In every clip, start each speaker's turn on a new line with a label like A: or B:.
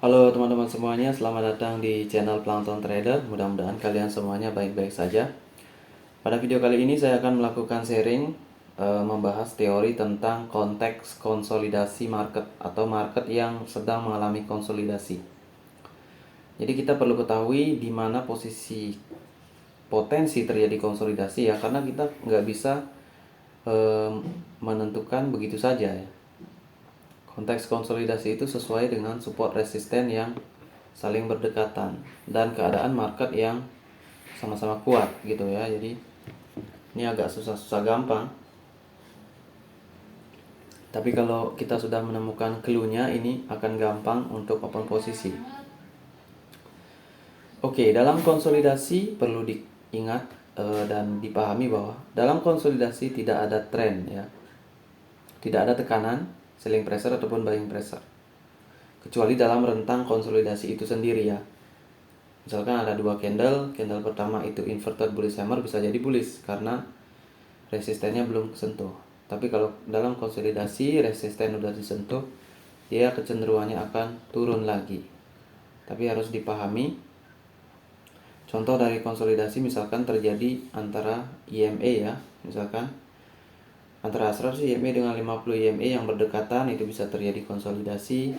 A: Halo teman-teman semuanya, selamat datang di channel Plankton Trader. Mudah-mudahan kalian semuanya baik-baik saja. Pada video kali ini saya akan melakukan sharing membahas teori tentang konteks konsolidasi market atau market yang sedang mengalami konsolidasi. Jadi kita perlu ketahui di mana posisi potensi terjadi konsolidasi ya, karena kita nggak bisa menentukan begitu saja ya. Konteks konsolidasi itu sesuai dengan support resisten yang saling berdekatan dan keadaan market yang sama-sama kuat gitu ya. Jadi ini agak susah gampang. Tapi kalau kita sudah menemukan clue-nya, ini akan gampang untuk open posisi. Oke, dalam konsolidasi perlu diingat dan dipahami bahwa dalam konsolidasi tidak ada tren ya. Tidak ada tekanan, selling pressure ataupun buying pressure. Kecuali dalam rentang konsolidasi itu sendiri ya. Misalkan ada dua candle pertama itu inverted bullish hammer, bisa jadi bullish karena resistennya belum kesentuh. Tapi kalau dalam konsolidasi resisten udah disentuh, dia kecenderungannya akan turun lagi. Tapi harus dipahami, contoh dari konsolidasi misalkan terjadi antara EMA ya, misalkan antara 100 EMA dengan 50 EMA yang berdekatan, itu bisa terjadi konsolidasi.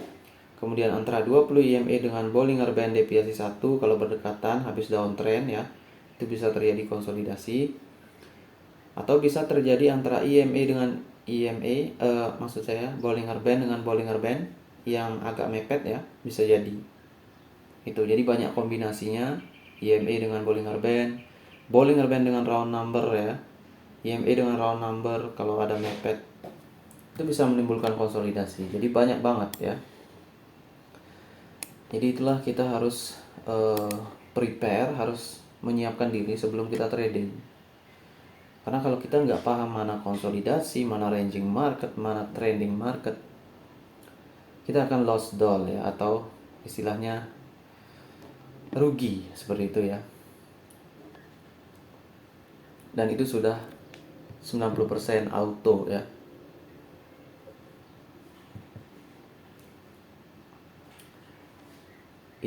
A: Kemudian antara 20 EMA dengan Bollinger Band deviasi 1 kalau berdekatan habis downtrend ya, itu bisa terjadi konsolidasi. Atau bisa terjadi antara EMA dengan EMA, maksud saya Bollinger Band dengan Bollinger Band yang agak mepet ya, bisa jadi. Itu jadi banyak kombinasinya, EMA dengan Bollinger Band dengan round number ya. EMA dengan round number kalau ada mepet itu bisa menimbulkan konsolidasi. Jadi banyak banget ya. Jadi itulah kita harus prepare, harus menyiapkan diri sebelum kita trading. Karena kalau kita nggak paham mana konsolidasi, mana ranging market, mana trending market, kita akan lost doll ya, atau istilahnya rugi seperti itu ya. Dan itu sudah 90% auto ya.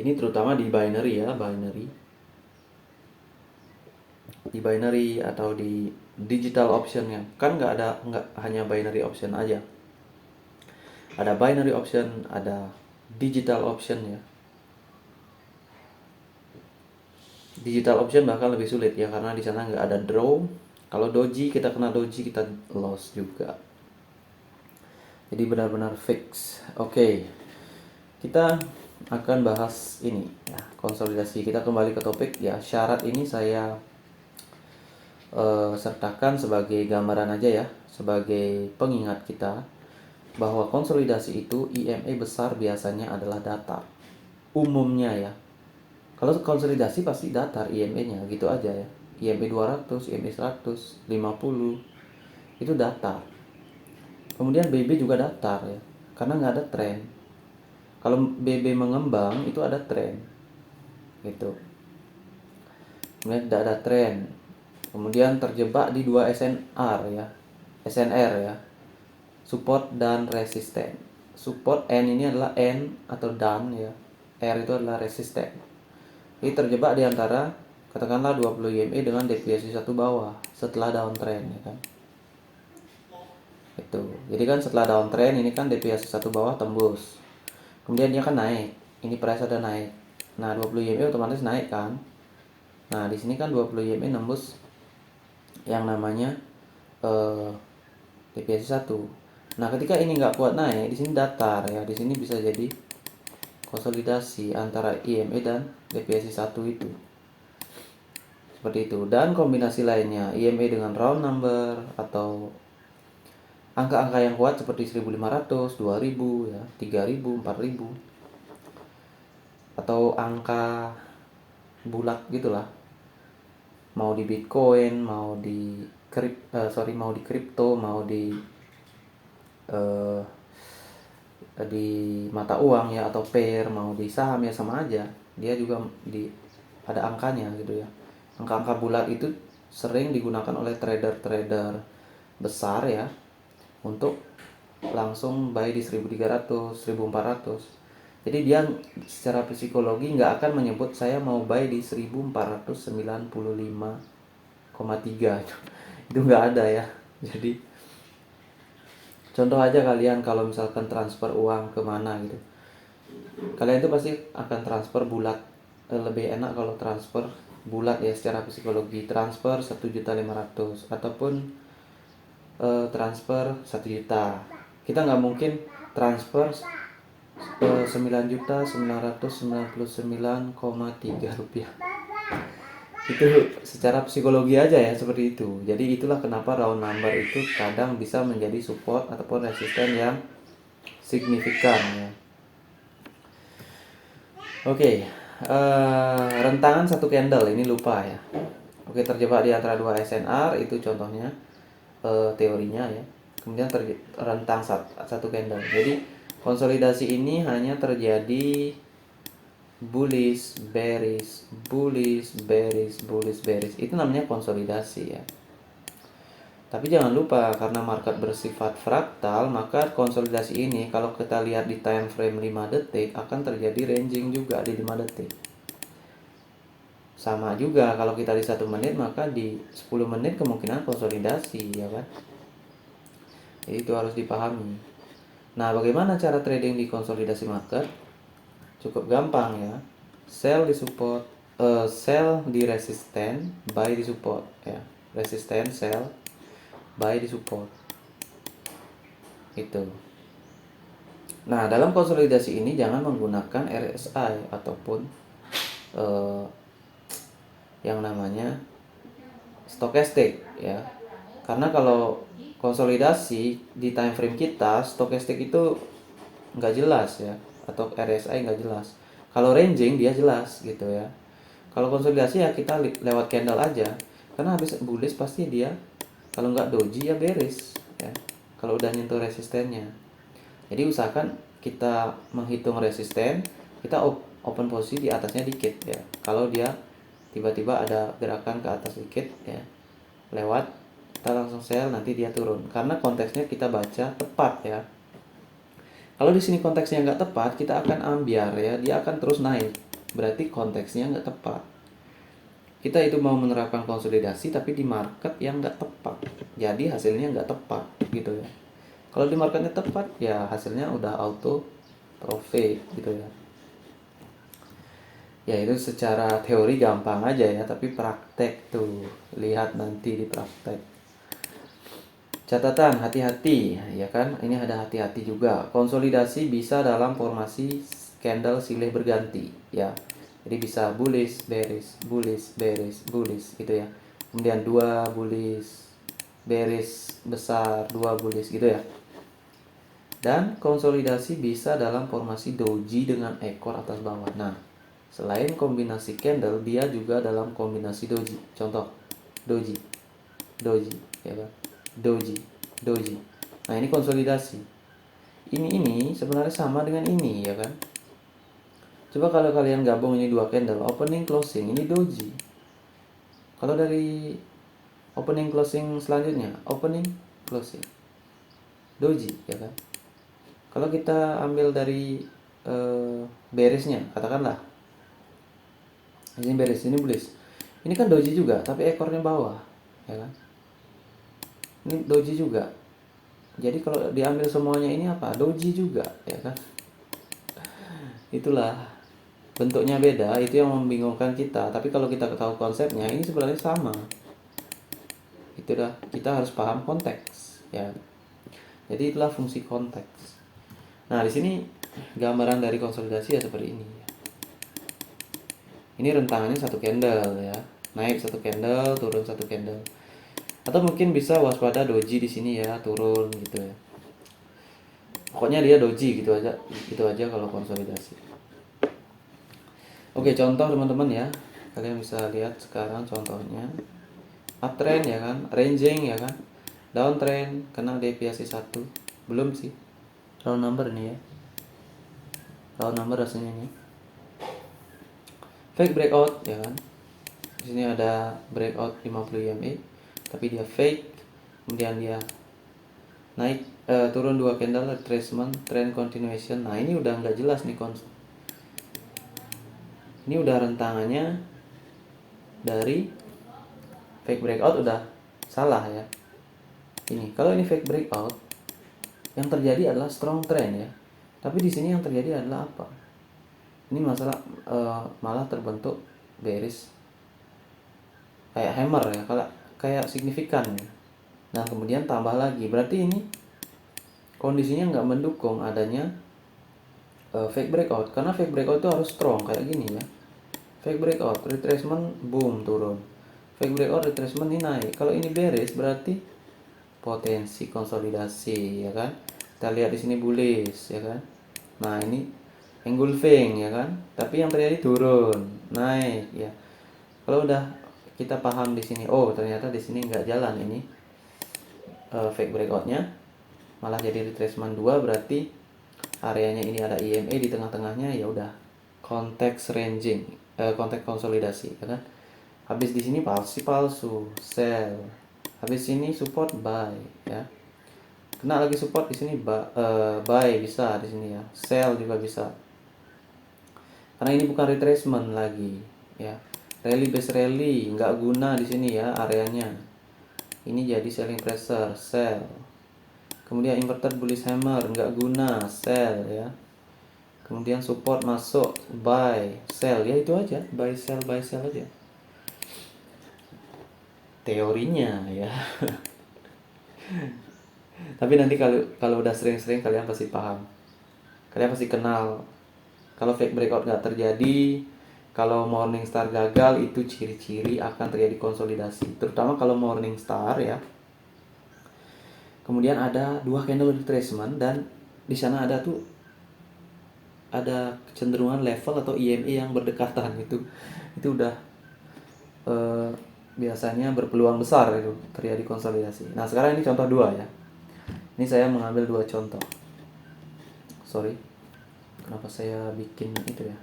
A: Ini terutama di binary ya, di binary atau di digital optionnya. Kan nggak hanya binary option aja. Ada binary option, ada digital option ya. Digital option bahkan lebih sulit ya, karena di sana nggak ada draw. Kalau doji, kita kena doji kita loss juga. Jadi benar-benar fix. Oke, kita akan bahas ini ya, konsolidasi. Kita kembali ke topik ya. Syarat ini saya sertakan sebagai gambaran aja ya, sebagai pengingat kita bahwa konsolidasi itu EMA besar biasanya adalah datar. Umumnya ya. Kalau konsolidasi pasti datar EMA-nya gitu aja ya. EMA 200, EMA 100, 50 itu datar. Kemudian BB juga datar ya, karena nggak ada tren. Kalau BB mengembang itu ada tren gitu. Kemudian tidak ada tren. Kemudian terjebak di dua SNR ya, SNR ya, support dan resisten. Support N ini adalah N atau down ya, R itu adalah resisten. Jadi terjebak di antara katakanlah 20 EMA dengan deviasi satu bawah setelah downtrend ya kan. Itu. Jadi kan setelah downtrend ini kan deviasi satu bawah tembus. Kemudian dia kan naik. Ini price ada naik. Nah, 20 EMA otomatis naik kan. Nah, di sini kan 20 EMA nembus yang namanya deviasi satu. Nah, ketika ini nggak kuat naik, di sini datar ya. Di sini bisa jadi konsolidasi antara EMA dan deviasi satu itu. Seperti itu. Dan kombinasi lainnya, EMA dengan round number atau angka-angka yang kuat seperti 1500, 2000 ya, 3000, 4000. Atau angka bulat gitulah. Mau di Bitcoin, mau di kripto, mau di mata uang ya, atau pair, mau di saham ya, sama aja. Dia juga ada angkanya gitu ya. Angka-angka bulat itu sering digunakan oleh trader-trader besar ya, untuk langsung buy di 1300, 1400. Jadi dia secara psikologi nggak akan menyebut saya mau buy di 1495,3 itu nggak ada ya. Jadi contoh aja kalian kalau misalkan transfer uang kemana gitu, kalian itu pasti akan transfer bulat. Lebih enak kalau transfer bulat ya secara psikologi, transfer 1.500.000 ataupun transfer 1 juta. Kita nggak mungkin transfer 9.999,3 rupiah. Itu secara psikologi aja ya seperti itu. Jadi itulah kenapa round number itu kadang bisa menjadi support ataupun resisten yang signifikan ya. Oke, rentangan satu candle ini lupa ya. Oke, terjebak di antara dua SNR itu contohnya, teorinya ya. Kemudian rentang satu candle. Jadi konsolidasi ini hanya terjadi bullish, bearish, bullish, bearish, bullish, bearish. Itu namanya konsolidasi ya. Tapi jangan lupa karena market bersifat fraktal, maka konsolidasi ini kalau kita lihat di time frame 5 detik akan terjadi ranging juga di 5 detik. Sama juga kalau kita di 1 menit, maka di 10 menit kemungkinan konsolidasi ya kan. Jadi itu harus dipahami. Nah, bagaimana cara trading di konsolidasi market? Cukup gampang ya. Sell di support, sell di resisten, buy di support ya. Resisten, sell, buy di support. Itu. Nah, dalam konsolidasi ini jangan menggunakan RSI ataupun yang namanya stokastik ya. Karena kalau konsolidasi di time frame kita, stokastik itu nggak jelas ya, atau RSI nggak jelas. Kalau ranging dia jelas gitu ya. Kalau konsolidasi ya kita lewat candle aja. Karena habis bullish pasti dia kalau nggak doji ya bearish ya. Kalau udah nyentuh resistennya. Jadi usahakan kita menghitung resisten, kita open posisi di atasnya dikit ya. Kalau dia tiba-tiba ada gerakan ke atas dikit ya, lewat kita langsung sell, nanti dia turun. Karena konteksnya kita baca tepat ya. Kalau di sini konteksnya nggak tepat, kita akan ambiar ya, dia akan terus naik. Berarti konteksnya nggak tepat. Kita itu mau menerapkan konsolidasi tapi di market yang nggak tepat, jadi hasilnya nggak tepat gitu ya. Kalau di marketnya tepat ya hasilnya udah auto profit gitu ya. Ya itu secara teori gampang aja ya, tapi praktek tuh lihat nanti di praktek. Catatan hati-hati ya kan, ini ada hati-hati juga. Konsolidasi bisa dalam formasi candle silih berganti ya. Jadi bisa bullish, bearish, bullish, bearish, bullish gitu ya. Kemudian dua bullish, bearish besar, dua bullish gitu ya. Dan konsolidasi bisa dalam formasi doji dengan ekor atas bawah. Nah, selain kombinasi candle, dia juga dalam kombinasi doji. Contoh, doji, doji, ya kan? Doji, doji. Nah, ini konsolidasi. Ini sebenarnya sama dengan ini, ya kan? Coba kalau kalian gabung ini dua candle, opening closing, ini doji. Kalau dari opening closing selanjutnya, opening closing, doji, ya kan? Kalau kita ambil dari bearishnya, katakanlah ini bearish, ini bullish. Ini kan doji juga, tapi ekornya bawah, ya kan? Ini doji juga. Jadi kalau diambil semuanya ini apa? Doji juga, ya kan? Itulah bentuknya beda, itu yang membingungkan kita. Tapi kalau kita tahu konsepnya, ini sebenarnya sama. Itu dah, kita harus paham konteks, ya. Jadi itulah fungsi konteks. Nah, di sini gambaran dari konsolidasi ya seperti ini. Ini rentangannya satu candle ya, naik satu candle, turun satu candle. Atau mungkin bisa waspada doji di sini ya, turun gitu ya. Pokoknya dia doji gitu aja kalau konsolidasi. Oke, contoh teman-teman ya. Kalian bisa lihat sekarang contohnya. Uptrend ya kan, ranging ya kan. Downtrend kena deviasi 1. Belum sih. Round number nih ya. Round number rasanya ini. Fake breakout ya kan. Di sini ada breakout 50 EMA, tapi dia fake. Kemudian dia naik turun 2 candle retracement, trend continuation. Nah, ini udah nggak jelas nih Ini udah rentangannya dari fake breakout udah salah ya. Ini kalau ini fake breakout, yang terjadi adalah strong trend ya. Tapi di sini yang terjadi adalah apa? Ini masalah malah terbentuk bearish kayak hammer ya, kalau kayak signifikan ya. Nah kemudian tambah lagi, berarti ini kondisinya nggak mendukung adanya fake breakout, karena fake breakout itu harus strong kayak gini ya. Fake breakout, retracement, boom turun. Fake breakout, retracement, ini naik. Kalau ini bearish berarti potensi konsolidasi ya kan. Kita lihat di sini bullish ya kan. Nah ini engulfing ya kan. Tapi yang terjadi turun, naik ya. Kalau udah kita paham di sini, oh ternyata di sini nggak jalan ini fake breakoutnya, malah jadi retracement 2, berarti areanya ini ada EMA di tengah-tengahnya, ya udah konteks ranging, konteks konsolidasi ya kan. Habis di sini palsu sell, habis ini support buy ya, kena lagi support di sini buy bisa di sini ya, sell juga bisa, karena ini bukan retracement lagi ya, rally base rally nggak guna di sini ya areanya. Ini jadi selling pressure, sell. Kemudian inverted bullish hammer nggak guna, sell ya. Kemudian support masuk, buy, sell ya, itu aja, buy sell aja. Teorinya ya. Tapi nanti kalau udah sering-sering kalian pasti paham. Kalian pasti kenal kalau fake breakout nggak terjadi, kalau Morningstar gagal, itu ciri-ciri akan terjadi konsolidasi. Terutama kalau Morningstar ya. Kemudian ada 2 candle retracement dan di sana ada kecenderungan level atau EMA yang berdekatan, itu udah biasanya berpeluang besar itu terjadi konsolidasi. Nah sekarang ini contoh 2 ya. Ini saya mengambil 2 contoh. Sorry, kenapa saya bikin itu ya?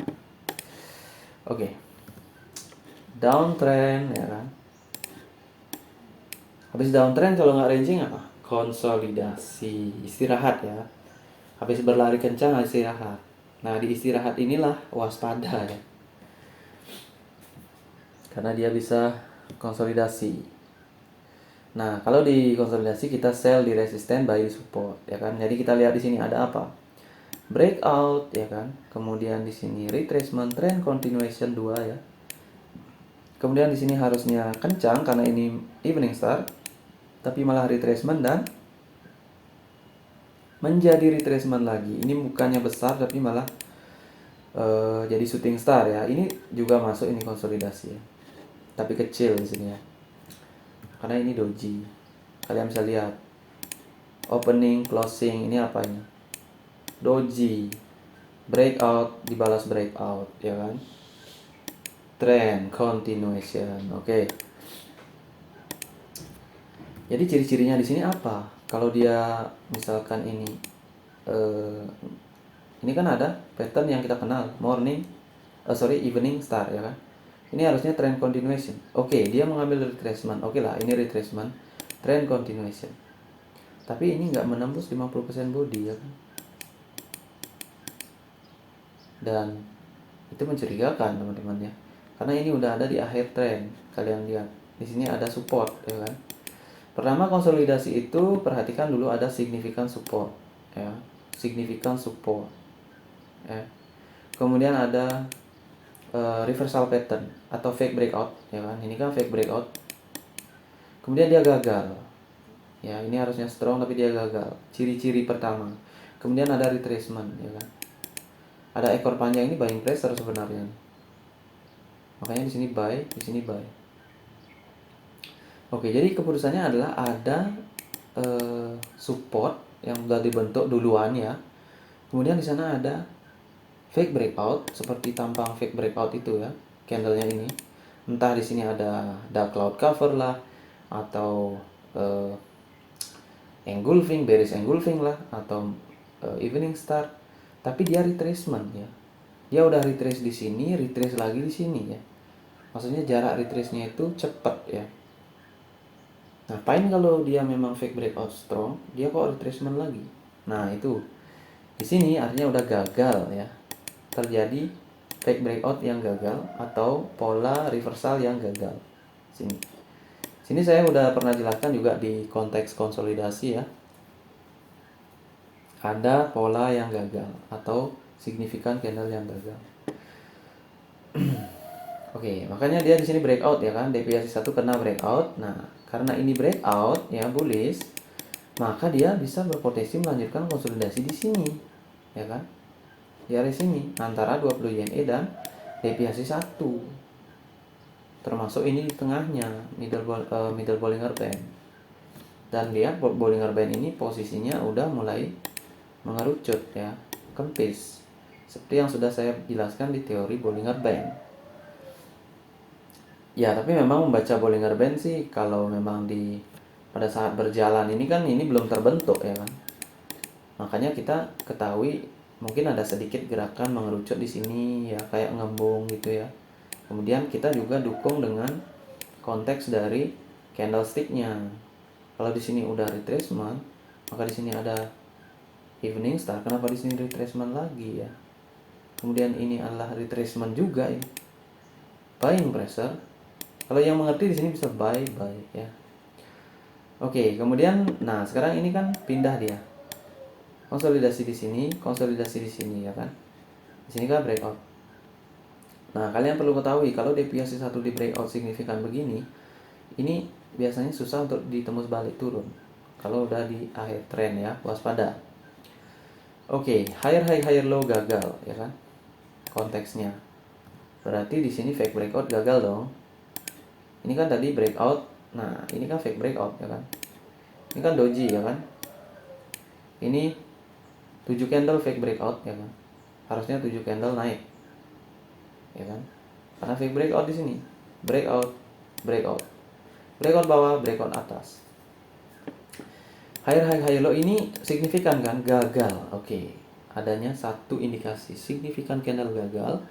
A: Oke. Downtrend ya kan. Habis downtrend kalau nggak ranging apa? Konsolidasi, istirahat ya. Habis berlari kencang istirahat. Nah di istirahat inilah waspada ya, karena dia bisa konsolidasi. Nah kalau di konsolidasi kita sell di resisten, buy di support ya kan. Jadi kita lihat di sini ada apa? Breakout ya kan. Kemudian di sini retracement, trend continuation 2 ya. Kemudian di sini harusnya kencang karena ini evening star, tapi malah retracement dan menjadi retracement lagi. Ini bukannya besar tapi malah jadi shooting star ya. Ini juga masuk ini konsolidasi ya, tapi kecil di sini ya, karena ini doji. Kalian bisa lihat opening, closing, ini apa ini? Doji. Breakout dibalas breakout ya kan. Trend continuation. Oke. Jadi ciri-cirinya di sini apa? Kalau dia misalkan ini kan ada pattern yang kita kenal, evening star ya kan. Ini harusnya trend continuation. Oke, dia mengambil retracement. Oke lah, ini retracement, trend continuation. Tapi ini nggak menembus 50% body ya kan. Dan itu mencurigakan teman-teman ya. Karena ini udah ada di akhir trend. Kalian lihat, di sini ada support ya kan. Pertama konsolidasi itu perhatikan dulu ada significant support ya, significant support ya. Kemudian ada reversal pattern atau fake breakout ya kan. Ini kan fake breakout. Kemudian dia gagal. Ya, ini harusnya strong tapi dia gagal. Ciri-ciri pertama. Kemudian ada retracement ya kan. Ada ekor panjang, ini buying pressure sebenarnya. Makanya di sini buy, di sini buy. Oke, jadi keputusannya adalah ada support yang sudah dibentuk duluan ya. Kemudian di sana ada fake breakout, seperti tampang fake breakout itu ya, candlenya ini. Entah di sini ada dark cloud cover lah, atau engulfing, bearish engulfing lah, atau evening star. Tapi dia retracement ya. Dia udah retrace di sini, retrace lagi di sini ya. Maksudnya jarak retrace-nya itu cepat ya. Ngapain kalau dia memang fake breakout strong, dia kok retracement lagi? Nah itu di sini artinya udah gagal ya, terjadi fake breakout yang gagal atau pola reversal yang gagal. Sini saya udah pernah jelaskan juga di konteks konsolidasi ya. Ada pola yang gagal atau signifikan candle yang gagal. Oke, makanya dia di sini breakout ya kan, deviasi 1 kena breakout. Nah, karena ini breakout ya bullish, maka dia bisa berpotensi melanjutkan konsolidasi di sini. Ya kan? Di area sini antara 20 YME dan deviasi 1. Termasuk ini di tengahnya, middle Bollinger Band. Dan lihat Bollinger Band ini posisinya udah mulai mengerucut ya, kempis. Seperti yang sudah saya jelaskan di teori Bollinger Band. Ya, tapi memang membaca Bollinger Band sih kalau memang pada saat berjalan ini kan ini belum terbentuk ya kan. Makanya kita ketahui mungkin ada sedikit gerakan mengerucut di sini ya, kayak ngembung gitu ya. Kemudian kita juga dukung dengan konteks dari candlestick-nya. Kalau di sini udah retracement, maka di sini ada evening star. Kenapa di sini retracement lagi ya? Kemudian ini adalah retracement juga ya. Buying pressure. Kalau yang mengerti di sini bisa buy ya. Oke, kemudian nah sekarang ini kan pindah dia. Konsolidasi di sini, konsolidasi di sini ya kan. Di sini kan breakout. Nah, kalian perlu ketahui kalau deviasi 1 di breakout signifikan begini, ini biasanya susah untuk ditembus balik turun. Kalau udah di akhir tren ya, waspada. Oke, higher high higher low gagal ya kan. Konteksnya. Berarti di sini fake breakout gagal dong. Ini kan tadi breakout. Nah, ini kan fake breakout ya kan. Ini kan doji ya kan. Ini 7 candle fake breakout ya kan. Harusnya 7 candle naik. Ya kan? Karena fake breakout di sini. Breakout, breakout. Breakout bawah, breakout atas. Higher high higher low ini signifikan kan? Gagal. Oke. Adanya satu indikasi signifikan candle gagal.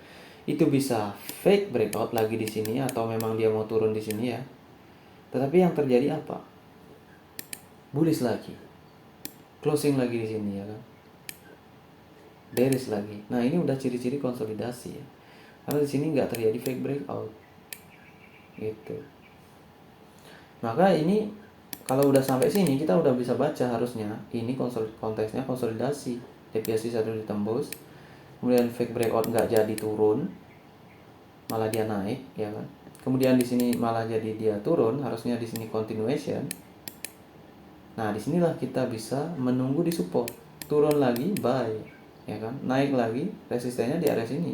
A: Itu bisa fake breakout lagi di sini atau memang dia mau turun di sini ya. Tetapi yang terjadi apa? Bullish lagi. Closing lagi di sini ya kan. Bearish lagi. Nah, ini udah ciri-ciri konsolidasi ya. Karena di sini nggak terjadi fake breakout. Gitu. Maka ini kalau udah sampai sini kita udah bisa baca harusnya ini konteksnya konsolidasi. Deviasi 1 ditembus. Kemudian fake breakout nggak jadi turun, malah dia naik ya kan. Kemudian di sini malah jadi dia turun, harusnya di sini continuation. Nah, disinilah kita bisa menunggu di support, turun lagi buy ya kan, naik lagi resistennya di area sini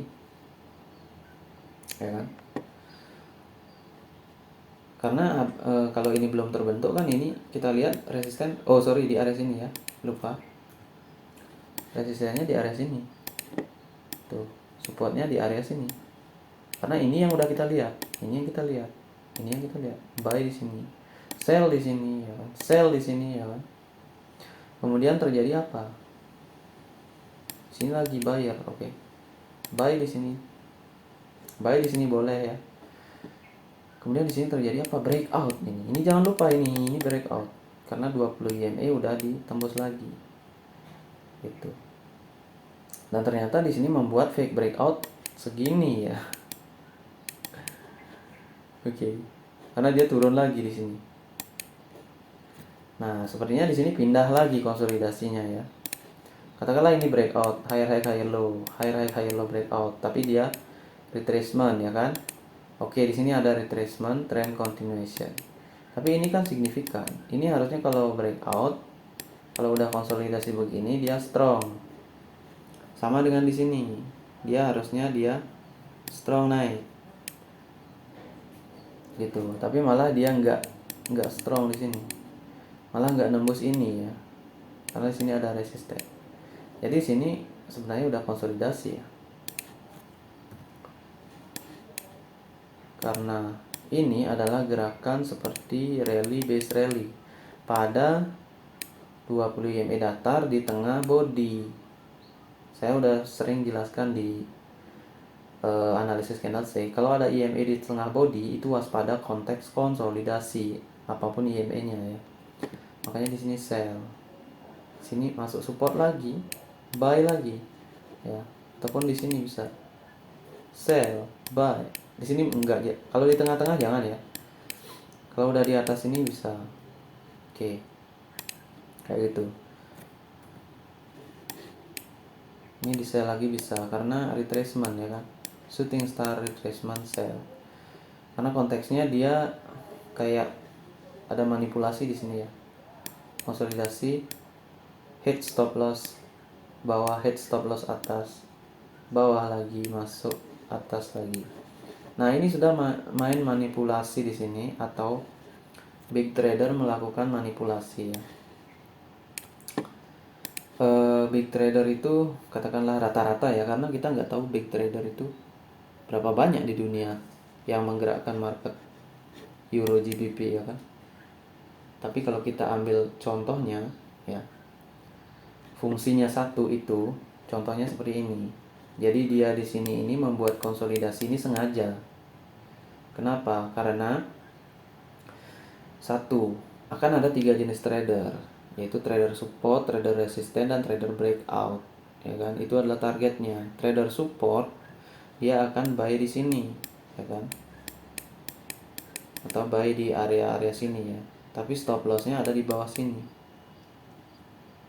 A: ya kan. Karena kalau ini belum terbentuk kan, ini kita lihat resisten di area sini ya, lupa resistennya di area sini tuh, supportnya di area sini. Karena ini yang udah kita lihat, ini yang kita lihat, ini yang kita lihat, buy di sini, sell di sini ya kan, sell di sini ya kan. Kemudian terjadi apa? Sini lagi buyer, oke. Buy di sini. Buy di sini boleh ya. Kemudian di sini terjadi apa? Breakout ini. Ini jangan lupa ini breakout. Karena 20 YME udah ditembus lagi. Gitu. Dan ternyata di sini membuat fake breakout segini ya. Oke. Karena dia turun lagi di sini. Nah, sepertinya di sini pindah lagi konsolidasinya ya. Katakanlah ini breakout, higher high higher low, higher high higher low breakout, tapi dia retracement ya kan. Oke, di sini ada retracement, trend continuation. Tapi ini kan signifikan. Ini harusnya kalau breakout, kalau udah konsolidasi begini dia strong. Sama dengan di sini. Dia harusnya strong naik. Gitu. Tapi malah dia nggak strong di sini. Malah nggak nembus ini ya. Karena di sini ada resisten. Jadi di sini sebenarnya udah konsolidasi ya. Karena ini adalah gerakan seperti rally base rally pada 20 YME datar di tengah body. Saya udah sering jelaskan di analisis candlestick. Kalau ada IME di tengah body itu waspada konteks konsolidasi apapun IME-nya ya. Makanya di sini sell. Sini masuk support lagi, buy lagi. Ya. Ataupun di sini bisa sell, buy. Di sini enggak ya. Kalau di tengah-tengah jangan ya. Kalau udah di atas ini bisa. Oke. Kayak gitu. Ini di sell lagi bisa karena retracement ya kan. Shooting star retracement sell. Karena konteksnya dia kayak ada manipulasi di sini ya. Konsolidasi, hit stop loss, bawah, hit stop loss atas, bawah lagi, masuk, atas lagi. Nah, ini sudah main manipulasi di sini atau big trader melakukan manipulasi ya. Big trader itu katakanlah rata-rata ya, karena kita nggak tahu big trader itu berapa banyak di dunia yang menggerakkan market Euro GBP ya kan. Tapi kalau kita ambil contohnya ya, fungsinya satu itu contohnya seperti ini. Jadi dia di sini ini membuat konsolidasi ini sengaja. Kenapa? Karena satu, akan ada 3 jenis trader, yaitu trader support, trader resisten, dan trader breakout. Ya kan? Itu adalah targetnya. Trader support dia akan buy di sini, ya kan? Atau buy di area-area sini ya. Tapi stop lossnya ada di bawah sini.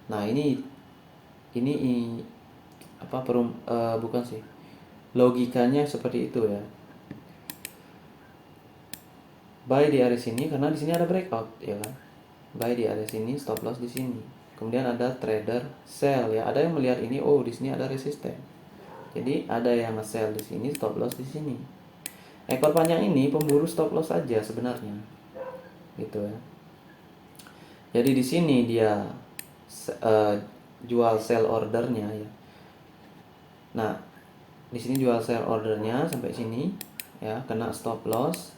A: Nah, ini apa bukan sih. Logikanya seperti itu ya. Buy di area sini karena di sini ada breakout ya kan. Buy di area sini, stop loss di sini. Kemudian ada trader sell ya. Ada yang melihat ini, oh di sini ada resisten. Jadi ada yang sell di sini, stop loss di sini. Ekor panjang ini pemburu stop loss saja sebenarnya. Gitu ya. Jadi di sini dia jual sell ordernya ya. Nah, di sini jual sell ordernya sampai sini ya, kena stop loss.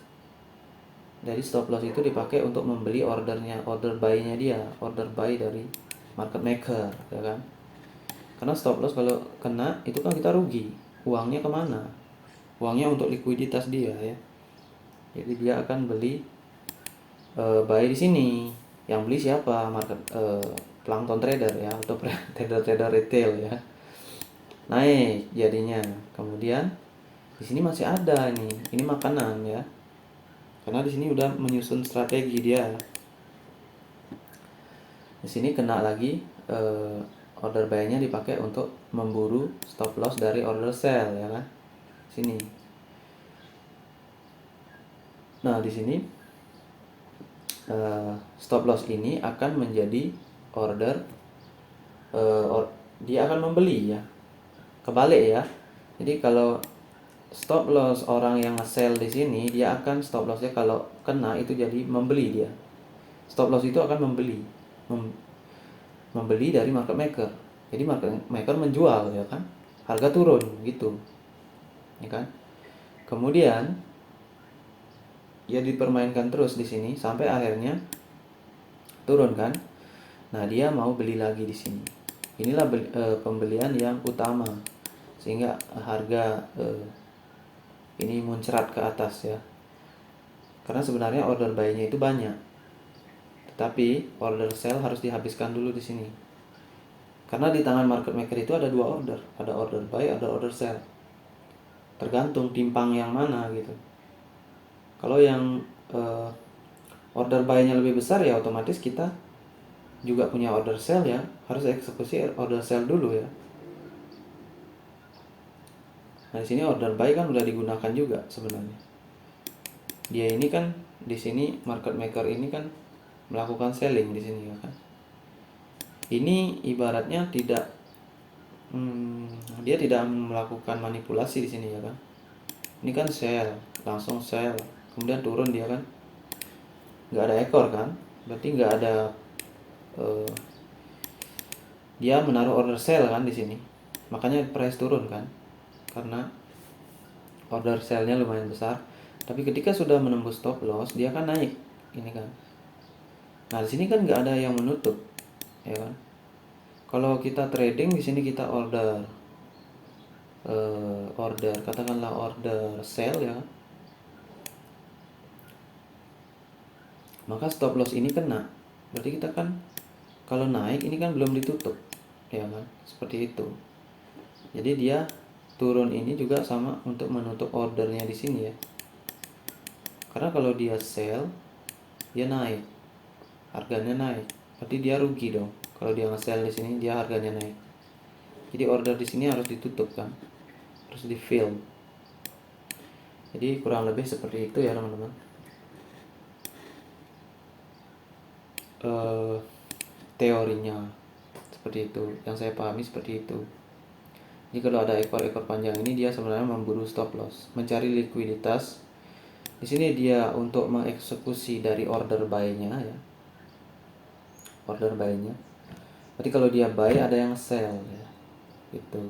A: Jadi stop loss itu dipakai untuk membeli ordernya, order buy-nya dia, order buy dari market maker, ya kan? Karena stop loss kalau kena itu kan kita rugi, uangnya kemana? Uangnya untuk likuiditas dia ya. Jadi dia akan beli buy di sini. Yang beli siapa? Market plankton trader ya, atau trader-trader retail ya. Naik jadinya. Kemudian di sini masih ada nih, ini makanan ya. Karena di sini udah menyusun strategi dia. Di sini kena lagi order buy-nya dipakai untuk memburu stop loss dari order sell ya kan. Sini. Nah, di sini stop loss ini akan menjadi order dia akan membeli ya. Kebalik ya. Jadi kalau stop loss orang yang sell di sini, dia akan stop lossnya kalau kena itu jadi membeli dia. Stop loss itu akan membeli dari market maker. Jadi market maker menjual ya kan, harga turun gitu, ya kan. Kemudian dia dipermainkan terus di sini sampai akhirnya turun kan. Nah, dia mau beli lagi di sini. Inilah pembelian yang utama sehingga harga ini muncrat ke atas ya. Karena sebenarnya order buy-nya itu banyak. Tetapi order sell harus dihabiskan dulu di sini. Karena di tangan market maker itu ada 2 order, ada order buy, ada order sell. Tergantung timpang yang mana gitu. Kalau yang order buy-nya lebih besar ya otomatis kita juga punya order sell ya, harus eksekusi order sell dulu ya. Nah, di sini order buy kan udah digunakan juga sebenarnya. Dia ini kan di sini market maker ini kan melakukan selling di sini ya kan. Ini ibaratnya tidak dia tidak melakukan manipulasi di sini ya kan. Ini kan sell, langsung sell, kemudian turun dia kan. Nggak ada ekor kan, berarti nggak ada dia menaruh order sell kan di sini. Makanya price turun kan. Karena order sell-nya lumayan besar. Tapi ketika sudah menembus stop loss, dia kan naik. Ini kan. Nah, di sini kan nggak ada yang menutup, ya kan? Kalau kita trading di sini kita order katakanlah order sell ya. Maka stop loss ini kena. Berarti kita kan kalau naik ini kan belum ditutup, ya kan? Seperti itu. Jadi dia turun ini juga sama untuk menutup ordernya di sini ya. Karena kalau dia sell, dia naik, harganya naik, berarti dia rugi dong. Kalau dia nge-sell di sini, dia harganya naik. Jadi order di sini harus ditutup kan, harus di fill. Jadi kurang lebih seperti itu ya teman-teman. Teorinya seperti itu, yang saya pahami seperti itu. Jadi kalau ada ekor-ekor panjang ini, dia sebenarnya memburu stop loss, mencari likuiditas. Di sini dia untuk mengeksekusi dari order buy-nya ya, order buy-nya. Berarti kalau dia buy, ada yang sell ya, itu.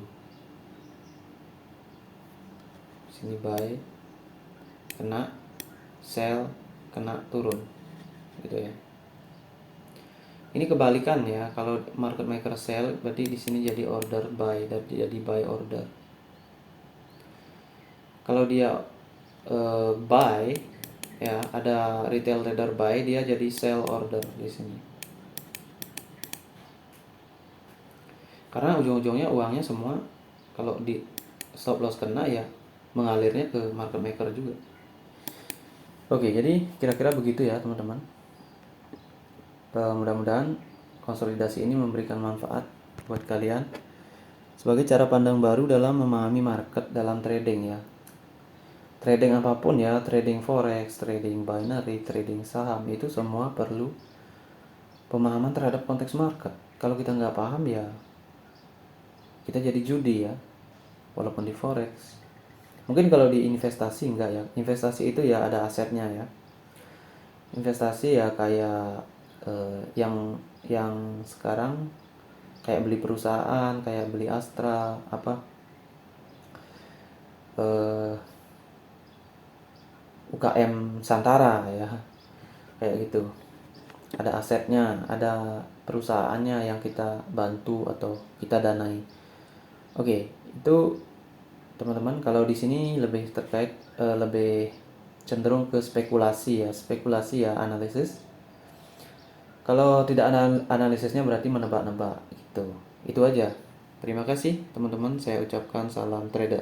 A: Sini buy, kena, sell, kena, turun, gitu ya. Ini kebalikan ya, kalau market maker sell, berarti di sini jadi order buy, dan jadi buy order. Kalau dia buy ya, ada retail trader buy, dia jadi sell order di sini. Karena ujung-ujungnya uangnya semua kalau di stop loss kena ya mengalirnya ke market maker juga. Oke, jadi kira-kira begitu ya teman-teman. Mudah-mudahan konsolidasi ini memberikan manfaat buat kalian sebagai cara pandang baru dalam memahami market dalam trading ya. Trading apapun ya, trading forex, trading binary, trading saham, itu semua perlu pemahaman terhadap konteks market. Kalau kita nggak paham ya kita jadi judi ya, walaupun di forex. Mungkin kalau di investasi enggak ya. Investasi itu ya ada asetnya ya. Investasi ya kayak yang sekarang kayak beli perusahaan, kayak beli Astra, apa UKM Santara ya, kayak gitu. Ada asetnya, ada perusahaannya yang kita bantu atau kita danai. Oke, itu teman-teman. Kalau di sini lebih terkait lebih cenderung ke spekulasi ya analisis. Kalau tidak ada analisisnya berarti menebak-nebak gitu. Itu aja. Terima kasih teman-teman, saya ucapkan salam trader.